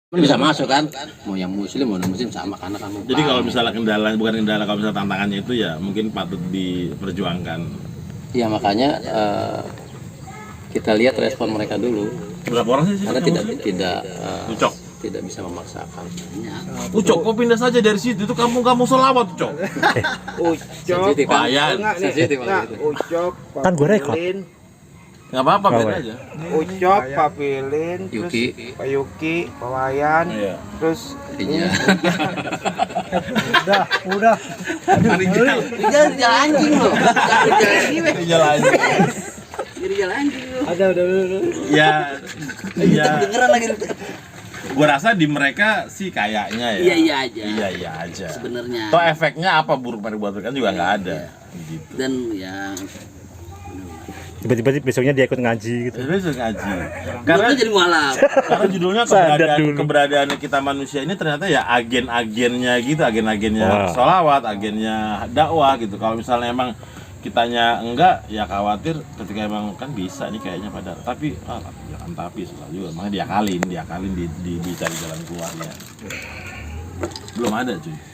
Bisa masuk kan, mau yang muslim mau non muslim sama karena kamu. Jadi kalau misalnya kendala, bukan kendala, kalau misalnya tantangannya itu ya mungkin patut diperjuangkan. Ya makanya kita lihat respon mereka dulu. Berapa orang sih? Karena Ucok. tidak bisa memaksakan. Ucok, kok pindah saja dari situ? Itu kampung-kampung selawat, Ucok. Sensitif kan? Bayan. Sensitif Nah, gitu. Ucok, Kan gue rekod. Papilin, Nggak apa-apa, Bawa. biarin aja. Ucok, Papilin, terus Yuki. Pak Yuki, Pak Wayan, Iya. terus Iya. Udah. Jangan jalan anjing loh. Jangan Jalan. jalan anjing loh. udah. Ya, ya. Kedengeran lagi. Gua rasa di mereka sih kayaknya ya. Iya aja. Iya aja. Sebenarnya. Toh efeknya apa buruk buat mereka juga nggak ada. Gitu. Dan ya Tiba-tiba besoknya dia ikut ngaji gitu. Itu bisa ngaji. karena Karena jadi mualaf. karena judulnya Sadar dulu. keberadaan kita manusia ini ternyata ya agen-agennya gitu, agen-agennya Wah. sholawat, agennya dakwah gitu. Kalau misalnya emang kitanya enggak, ya khawatir ketika emang kan bisa nih kayaknya pada, tapi jangan tapi salah juga, makanya diakalin dicari jalan keluarnya. Belum ada cuy.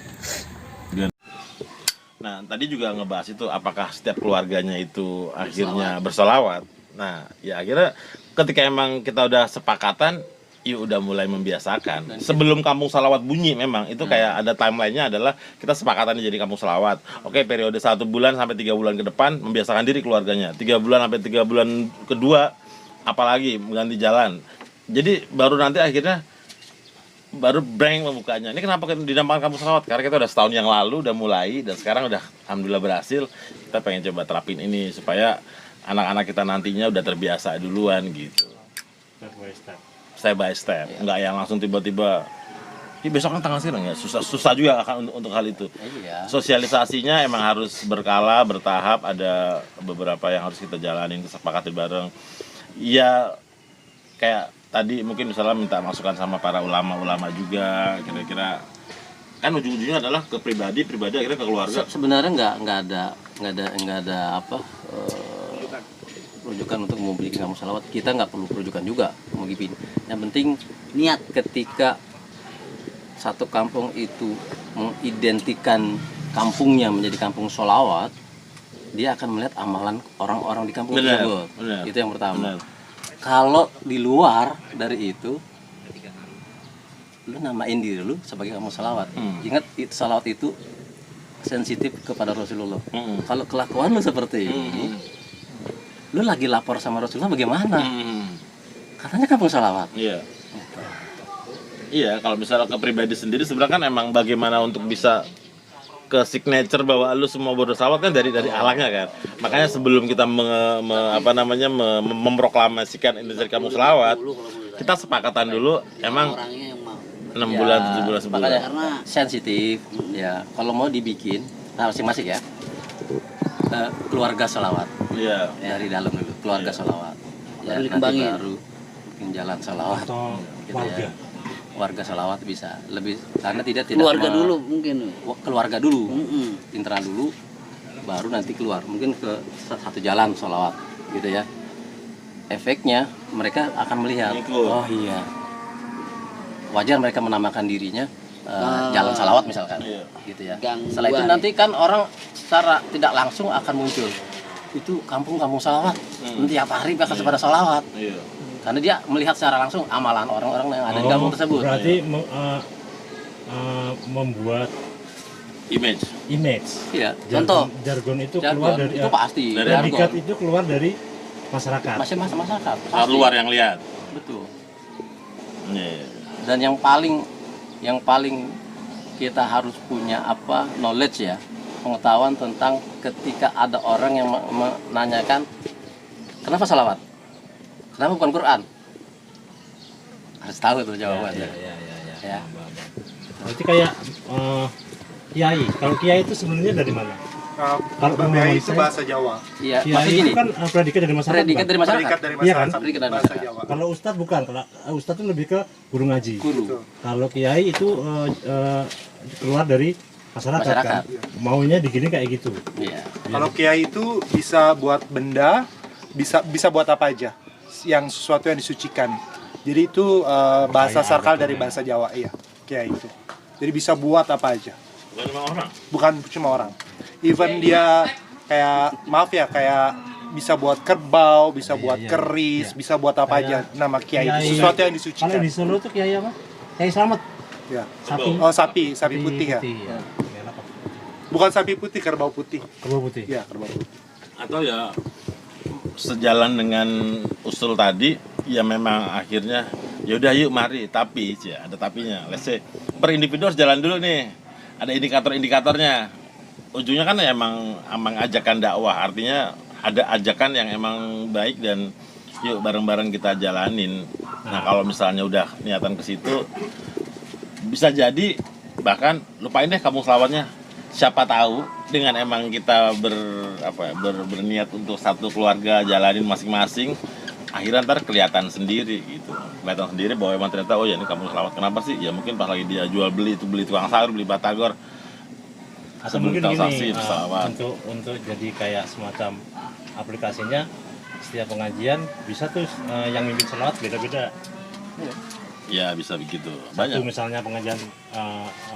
Nah, tadi juga ngebahas itu apakah setiap keluarganya itu akhirnya bersolawat. Nah, ya akhirnya ketika emang kita udah sepakatan, ya udah mulai membiasakan. Sebelum kampung salawat bunyi memang itu kayak ada timelinenya adalah kita sepakatan jadi kampung salawat. Oke, periode 1 bulan sampai 3 bulan ke depan membiasakan diri keluarganya. 3 bulan sampai 3 bulan kedua apalagi mengganti jalan. Jadi baru nanti akhirnya baru brand membukanya. Ini kenapa dinamakan kampung salawat? Karena kita udah setahun yang lalu udah mulai dan sekarang udah alhamdulillah berhasil. Kita pengen coba terapin ini supaya anak-anak kita nantinya udah terbiasa duluan gitu. Step by step, nggak yang langsung tiba-tiba. Ini besok kan tanggal sekarang ya, susah juga akan untuk hal itu. Iya. Sosialisasinya emang harus berkala, bertahap, ada beberapa yang harus kita jalanin, kesepakati bareng. Ya kayak tadi mungkin misalnya minta masukan sama para ulama-ulama juga, kira-kira kan ujung-ujungnya adalah ke pribadi akhirnya ke keluarga. Sebenarnya nggak ada apa rujukan untuk membikin kamu salawat. Kita nggak perlu rujukan juga mau gipin. Yang penting niat. Ketika satu kampung itu mengidentikan kampungnya menjadi kampung sholawat, dia akan melihat amalan orang-orang di kampung tersebut. Itu yang pertama. Benar. Kalau di luar dari itu, lu namain diri lu sebagai kamu salawat. Ingat, salawat itu sensitif kepada Rasulullah. Kalau kelakuan lu seperti ini, lu lagi lapor sama Rasulullah bagaimana? Katanya kampung salawat. Iya. Iya, kalau misalnya ke pribadi sendiri sebenarnya kan emang bagaimana untuk bisa ke signature bahwa lu semua bersalawat kan dari alangnya kan. Makanya sebelum kita memproklamasikan Indonesia kamu selawat, kita sepakatan dulu emang 6 bulan 7 bulan sebulan. Makanya karena sensitif ya. Kalau mau dibikin masing-masing ya. Keluarga salawat. Iya. Dari dalam dulu keluarga salawat. Ya, nanti baru bikin jalan salawat. Atau Gitu warga. ya. Warga salawat bisa lebih karena tidak keluarga dulu mungkin. Keluarga dulu, internal dulu, baru nanti keluar mungkin ke satu jalan salawat gitu ya. Efeknya mereka akan melihat, oh iya, wajar mereka menamakan dirinya jalan salawat misalkan, gitu ya. Setelah itu nanti kan orang secara tidak langsung akan muncul itu kampung salawat, tiap hari bakal pada salawat. Iya. Karena dia melihat secara langsung amalan orang-orang yang ada di kampung tersebut. Berarti membuat Image. Iya. Jargon, Contoh, jargon itu keluar jargon dari itu pasti. predikat Jargon. itu keluar dari masyarakat. Masyarakat. Orang luar yang lihat. Betul. Iya. Dan yang paling kita harus punya knowledge ya, pengetahuan tentang ketika ada orang yang menanyakan kenapa salawat, kenapa bukan Quran, harus tahu tuh jawabannya. Ya. Berarti kayak kiai. Kalau kiai itu sebenarnya dari mana? Kalau kiai itu bahasa Jawa. Iya. Kiai Maksudnya itu gini, kan predikat dari masyarakat. predikat Bang. dari masyarakat. Predikat dari Iya kan? masyarakat. Predikat dari Bahasa masyarakat. Jawa. Kalau ustadz bukan. Kalau ustadz itu lebih ke guru ngaji. Guru. Kalau kiai itu keluar dari masyarakat. Kan? Maunya digini kayak gitu. Iya. Kalau kiai itu bisa buat benda, bisa buat apa aja, yang sesuatu yang disucikan. Jadi itu bahasa Kayak sarkal gitu dari ya. bahasa Jawa, iya. Kiai itu. Jadi bisa buat apa aja. Bukan cuma orang. Bukan cuma orang. Even dia kayak maaf ya kayak bisa buat kerbau, bisa buat keris, bisa buat apa aja. Nama kiai itu sesuatu yang Kalau disucikan. di Solo tuh kiai apa? Kiai Slamet. Ya. Sapi. Oh, sapi putih ya. Ya. Bukan sapi putih, kerbau putih. Kerbau putih. Iya, kerbau putih. Atau ya sejalan dengan usul tadi, ya memang akhirnya ya udah yuk mari, tapi ya ada tapinya. Let's say per individu harus jalan dulu nih. Ada indikator-indikatornya. Ujungnya kan emang ajakan dakwah, artinya ada ajakan yang emang baik dan yuk bareng-bareng kita jalanin. Nah, kalau misalnya udah niatan ke situ, bisa jadi bahkan lupain deh kampung selawatnya. Siapa tahu dengan emang kita berniat untuk satu keluarga jalanin masing-masing, akhirnya ntar kelihatan sendiri gitu. Kelihatan sendiri bahwa emang ternyata oh ya ini kampung selawat. Kenapa sih? Ya mungkin pas lagi dia jual beli tukang sayur, beli batagor. Atau Sebelum mungkin transaksi gini, pesawat. untuk jadi kayak semacam aplikasinya, setiap pengajian bisa tuh yang mimpin selawat beda-beda. Ya bisa begitu. Satu Banyak. misalnya pengajian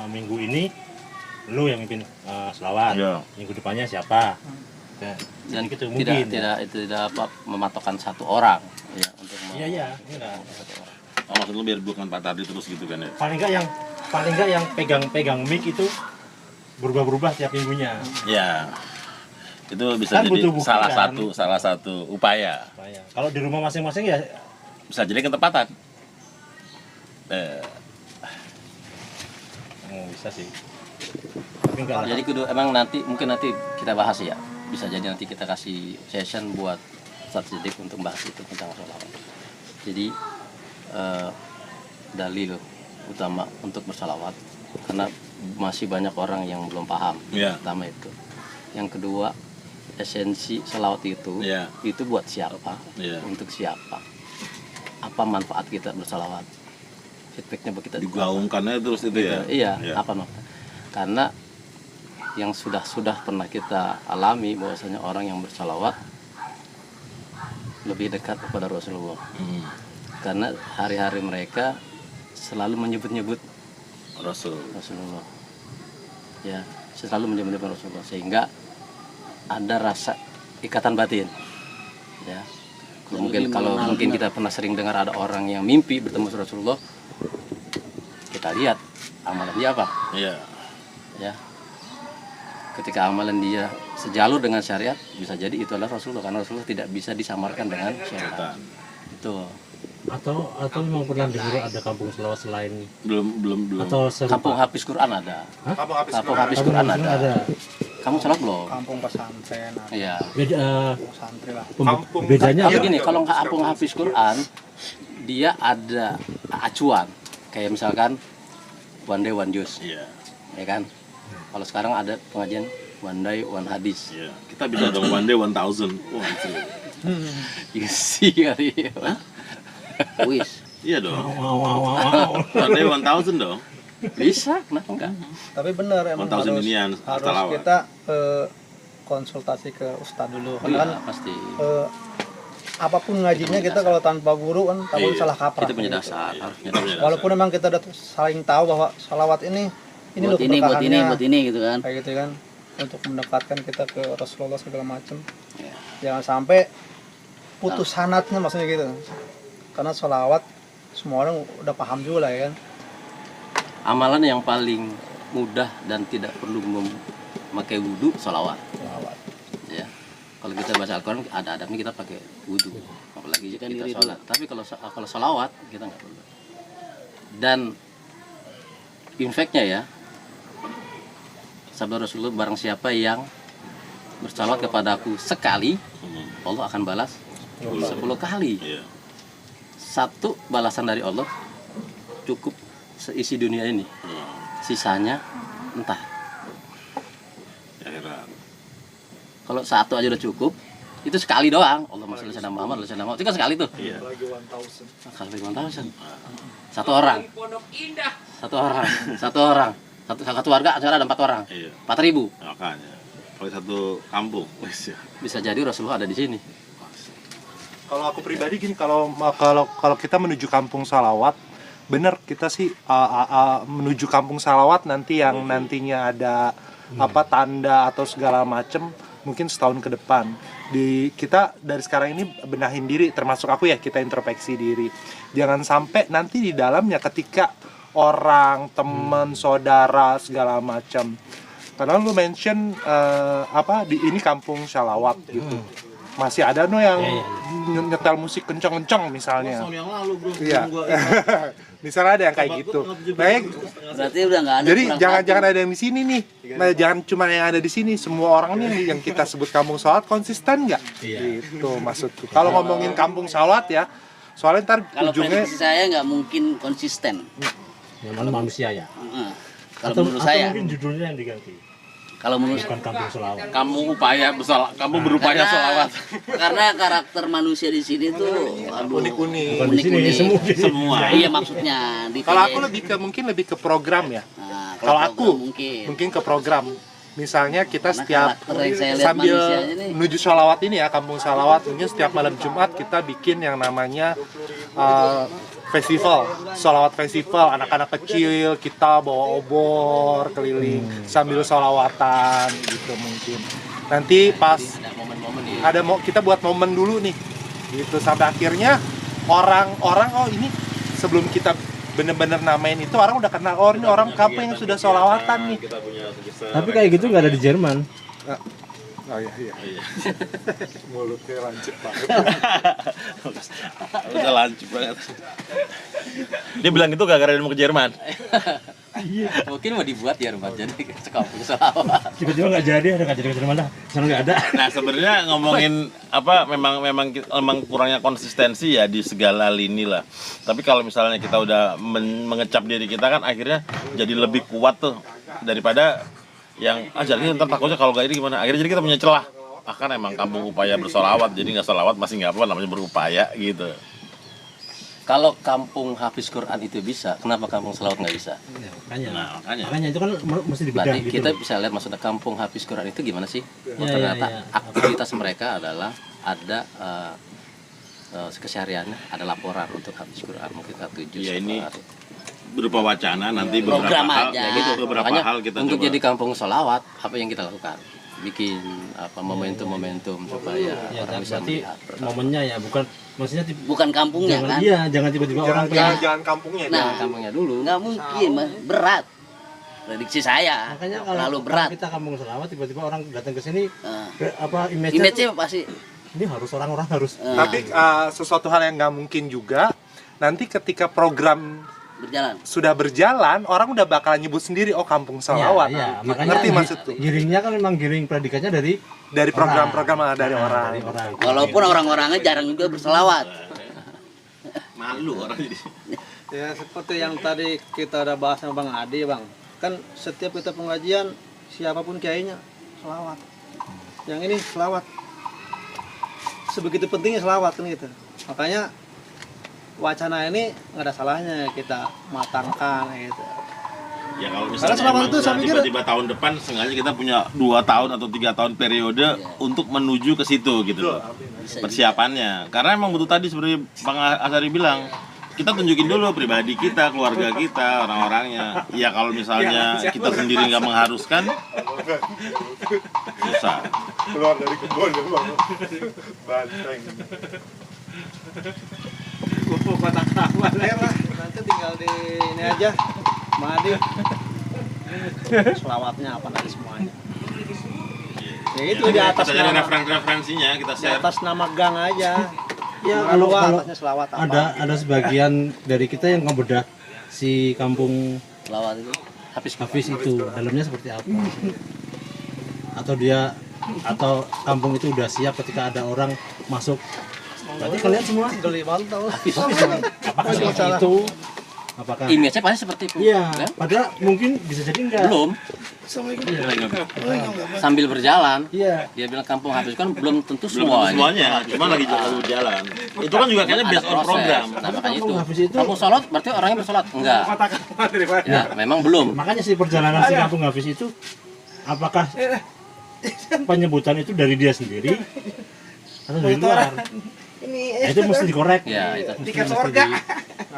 minggu ini lu yang mimpin selawat, Iya. minggu depannya siapa? Ya, Dan gitu tidak mungkin. tidak apa mematokkan satu orang ya untuk Iya, enggak. Oh, maksud lu biar bukan Pak Tardi terus gitu kan ya? Paling enggak yang pegang mic itu berubah-berubah tiap minggunya. Ya. Itu bisa Kan jadi butuh bukti, kan? salah satu upaya. Supaya. Kalau di rumah masing-masing ya Bisa jadi ketepatan. bisa sih. Tapi enggak lah. Jadi kudu emang mungkin nanti kita bahas ya. Bisa jadi nanti kita kasih session buat Ustadz Siddiq untuk bahas itu tentang sholawat. Jadi dalil utama untuk bersalawat karena masih banyak orang yang belum paham. Iya. Pertama itu. Yang kedua, esensi salawat itu Iya. itu buat siapa? Iya. Untuk siapa? Apa manfaat kita bersalawat? Feedbacknya buat kita Digaungkannya terus itu ya? Iya, Iya. apa manfaat? Karena yang sudah pernah kita alami bahwasanya orang yang bersalawat lebih dekat kepada Rasulullah. Hmm. Karena hari-hari mereka selalu menyebut-nyebut Rasulullah. Ya, selalu menyebut-nyebut Rasulullah sehingga ada rasa ikatan batin. Ya. Kalau mungkin kita pernah sering dengar ada orang yang mimpi bertemu Rasulullah, kita lihat amalan dia apa. Iya. Ya, ketika amalan dia sejalur dengan syariat, bisa jadi itu adalah Rasulullah karena Rasulullah tidak bisa disamarkan dengan syaitan. Itu Atau memang pernah dengar ada kampung selawat selain Belum. atau serupa? kampung hafiz Quran ada. Kampung habis Kampung Quran. hafiz Quran Kampung ada. ada. Kamu sholat belum? Kampung pesantren. Iya. Beda, Kampung santri lah. pembe- bedanya Tapi apa? gini, kalau nggak kampung hafiz Quran, dia ada acuan. Kayak misalkan one day one juz, Iya. ya kan? Kalau sekarang ada pengajian one day one hadis. Iya. Kita bisa dong one day 1000. Wah, itu. You see kali ya. Wis. Iya dong. Wow. One day 1000 dong. Bisa, kenapa enggak? Tapi benar emang 1000 harus, inian, harus salawat. kita konsultasi ke ustadz dulu karena kan Iya, pasti. apapun ngajinya kita kalau tanpa guru kan takut Iya, salah kaprah Itu punya gitu. dasar, harus punya Kita dasar. punya Walaupun memang kita udah saling tahu bahwa salawat ini loh keberkahannya, buat ini gitu kan. kayak gitu kan untuk mendekatkan kita ke Rasulullah segala macam. Ya. Jangan sampai putus sanatnya maksudnya gitu. Karena salawat semua orang udah paham juga lah ya kan. Amalan yang paling mudah dan tidak perlu memakai wudhu, sholawat. Salawat. Ya, kalau kita baca Al-Quran ada adabnya kita pakai wudhu, apalagi kita sholat. Tapi kalau sholawat kita nggak perlu. Dan infaknya ya, sabda Rasulullah, barang siapa yang bersalawat kepadaku sekali, Allah akan balas 10 kali. Iya. Satu balasan dari Allah cukup seisi dunia ini. Sisanya entah. Akhirat. Kalau satu aja udah cukup, itu sekali doang. Allahumma sholli ala Muhammad, itu kan sekali tuh. Iya. Kali 1000. Satu orang. Satu warga acara ada 4 orang. Iya. 4.000. Makanya. Kalau satu kampung, wis ya. Bisa jadi Rasulullah ada di sini. Kalau aku pribadi gini, kalau kita menuju kampung salawat, bener kita sih menuju kampung salawat nanti yang nantinya ada tanda atau segala macem mungkin setahun ke depan. Kita dari sekarang ini benahin diri, termasuk aku ya, kita introspeksi diri. Jangan sampai nanti di dalamnya ketika orang, teman, saudara segala macam. Karena lu mention ini kampung salawat gitu. Masih ada yang nyetel musik kencang-kencang misalnya. Tahun yang lalu bro. Iya. Misalnya ada yang kayak gitu. Berarti udah nggak ada. Jadi jangan ada yang di sini nih. Nah, jangan cuma yang ada di sini. Semua orang nih yang kita sebut kampung salawat konsisten nggak? Iya. Gitu maksudku. Kalau ngomongin kampung salawat ya, soalnya ntar Kalau ujungnya prediksi saya nggak mungkin konsisten. Yang mana manusia ya. Kalau menurut saya. Mungkin judulnya yang diganti. Kalau menurut Bukan kampung selawat. Kamu berupaya sholawat. Karena karakter manusia di sini tuh unik-unik. Bukan di sini semua. Iya maksudnya. Kalau aku mungkin lebih ke program ya. Nah, Kalau aku mungkin. mungkin ke program. Misalnya kita Karena setiap karakter yang saya lihat sambil manusianya nih. menuju sholawat ini ya, kampung salawat, mungkin setiap malam Jumat kita bikin yang namanya festival, sholawat festival. Anak-anak kecil kita bawa obor keliling sambil sholawatan gitu mungkin. Nanti pas Ada momen-momen ya. kita buat momen dulu nih, gitu sampai akhirnya orang ini sebelum kita bener-bener namain itu orang udah kenal, oh ini orang kampung yang sudah sholawatan nih. Tapi kayak gitu nggak ada di Jerman. Oh iya. Mulutnya lancip banget. Udah lancip banget. Dia bilang itu gara-gara dia mau ke Jerman. Mungkin mau dibuat ya rumah jadi sekampung salawat. Tiba-tiba nggak jadi, ada nggak jadi ke Jerman dah. Sana nggak ada. Nah sebenarnya ngomongin memang kurangnya konsistensi ya di segala lini lah. Tapi kalau misalnya kita udah mengecap diri kita kan akhirnya jadi lebih kuat tuh daripada yang jadi ntar takutnya kalau gak ini gimana. Akhirnya jadi kita punya celah. Kan emang kampung upaya bersolawat, jadi nggak solawat masih nggak apa namanya berupaya gitu. Kalau kampung hafiz Quran itu bisa, kenapa kampung salawat nggak bisa? Makanya Itu kan mesti dibedah Berarti gitu. kita bisa lihat maksudnya kampung hafiz Quran itu gimana sih? Oh, Ya, ternyata ya. aktivitas mereka adalah ada kesehariannya, ada laporan untuk hafiz Quran mungkin 1 juz. Ya, ini satu hari. berupa wacana nanti Program beberapa hal aja. ya gitu, beberapa Makanya hal kita untuk coba. jadi kampung salawat apa yang kita lakukan? Bikin momentum-momentum supaya Ya, orang bisa berarti melihat. momennya ya, maksudnya bukan kampungnya jangan, kan? iya, jangan tiba-tiba orang Jangan kampungnya. Nah, Kampungnya dulu. nggak mungkin, Mas. Berat. Prediksi saya makanya kalau terlalu berat. kita kampung selawat tiba-tiba orang datang ke sini Nah, image-nya image-nya pasti ini harus orang-orang harus Tapi sesuatu hal yang nggak mungkin juga, nanti ketika program berjalan. sudah berjalan, orang udah bakalan nyebut sendiri, oh kampung salawat. Iya, Gitu. makanya Ngerti maksudku? giringnya kan memang giring predikatnya dari Program-program dari orang. dari orang. Walaupun orang-orangnya jarang juga berselawat. Malu orang jadi. Ya seperti yang tadi kita udah bahas sama Bang Adi, Bang. Kan setiap kita pengajian siapapun kiainya selawat. Yang ini selawat. Sebegitu pentingnya selawat kan gitu. Makanya wacana ini nggak ada salahnya kita matangkan gitu. Ya kalau Karena misalnya selama emang itu udah saya pikir- tiba-tiba tahun depan sengaja kita punya 2 tahun atau 3 tahun periode untuk menuju ke situ gitu loh. Persiapannya. Karena emang betul tadi seperti Bang Asari bilang, kita tunjukin dulu pribadi kita, keluarga kita, orang-orangnya. Ya kalau misalnya kita sendiri nggak mengharuskan, susah. Keluar dari kebun ya bang. Banteng. Nanti tinggal di ini aja, Bang Adi. Selawatnya apa nanti semuanya. Ya itu di atas Kita cari nama, referensinya, kita di share. atas nama gang aja. Ya Kalau kalau atasnya selawat apa? ada sebagian dari kita yang ngebedah si kampung Selawat itu. Hafiz itu dalamnya seperti apa atau kampung itu udah siap ketika ada orang masuk. Berarti kalian semua Geli bantal. apakah seperti itu? Apakah Image-nya pasti seperti itu. iya, Kan? padahal mungkin bisa jadi enggak. Belum. Sambil berjalan, Iya. dia bilang kampung hafiz kan belum tentu Belum semuanya. semuanya, cuma lagi jalan. Itu kan juga kayaknya Ada based on proses. program. Nah, makanya itu. Kampung hafiz itu- Kampung sholat berarti orangnya bersolat? Enggak. Ya, memang belum. Makanya si perjalanan si kampung Hafiz itu apakah penyebutan itu dari dia sendiri atau dari luar? Nah, itu mesti dikorek. Ya, itu. Tiket surga.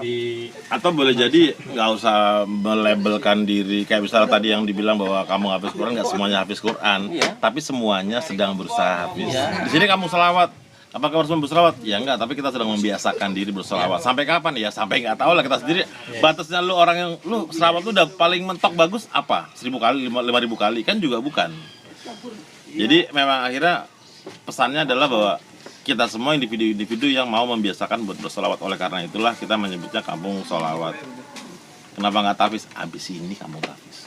Di Atau boleh jadi nggak usah melabelkan diri kayak misalnya tadi yang dibilang bahwa kamu hafiz Quran, nggak semuanya hafiz Quran, Iya. tapi semuanya sedang berusaha hafiz. Iya. Di sini kamu selawat, apakah harus berselawat? Ya enggak, tapi kita sedang membiasakan diri berselawat. Sampai kapan? Ya sampai nggak tahu lah kita sendiri. Batasnya lu orang yang lu selawat lu udah paling mentok bagus apa? 1000 kali, 5000 kali kan juga bukan. Jadi memang akhirnya pesannya adalah bahwa kita semua individu-individu yang mau membiasakan buat bersolawat. Oleh karena itulah kita menyebutnya kampung solawat. Kenapa nggak tahfiz? Abis ini kampung tahfiz.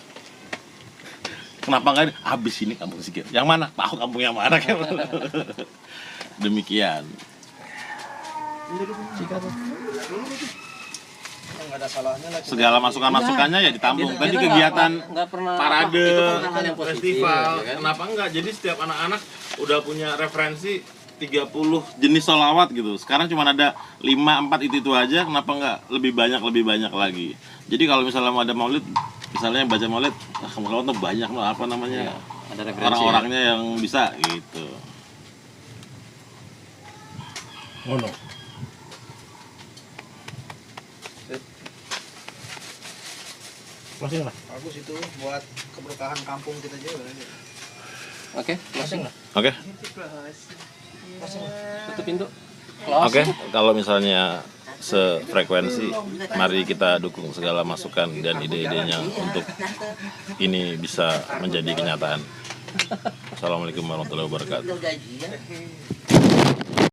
Kenapa nggak abis ini kampung zikir? Yang mana? Tahu kampung yang mana? Demikian. Nggak ada salahnya lah. Segala masukan-masukannya ya ditampung. Tadi Kita kegiatan nggak pernah parade, itu kan hal yang positif, festival, ya kan? kenapa enggak? Jadi setiap anak-anak udah punya referensi 30 jenis sholawat gitu. Sekarang cuma ada 5-4 itu aja, kenapa enggak lebih banyak lagi. Jadi kalau misalnya mau ada maulid, misalnya yang baca maulid, sholawat tuh banyak loh, apa namanya, Iya, ada referensi. orang-orangnya yang bisa gitu. ngono. Closing lah. Bagus itu buat keberkahan kampung kita juga. Oke, closing. Oke. Tutup pintu. Oke, kalau misalnya sefrekuensi, mari kita dukung segala masukan dan ide-idenya untuk ini bisa menjadi kenyataan. Assalamualaikum warahmatullahi wabarakatuh. Gajian.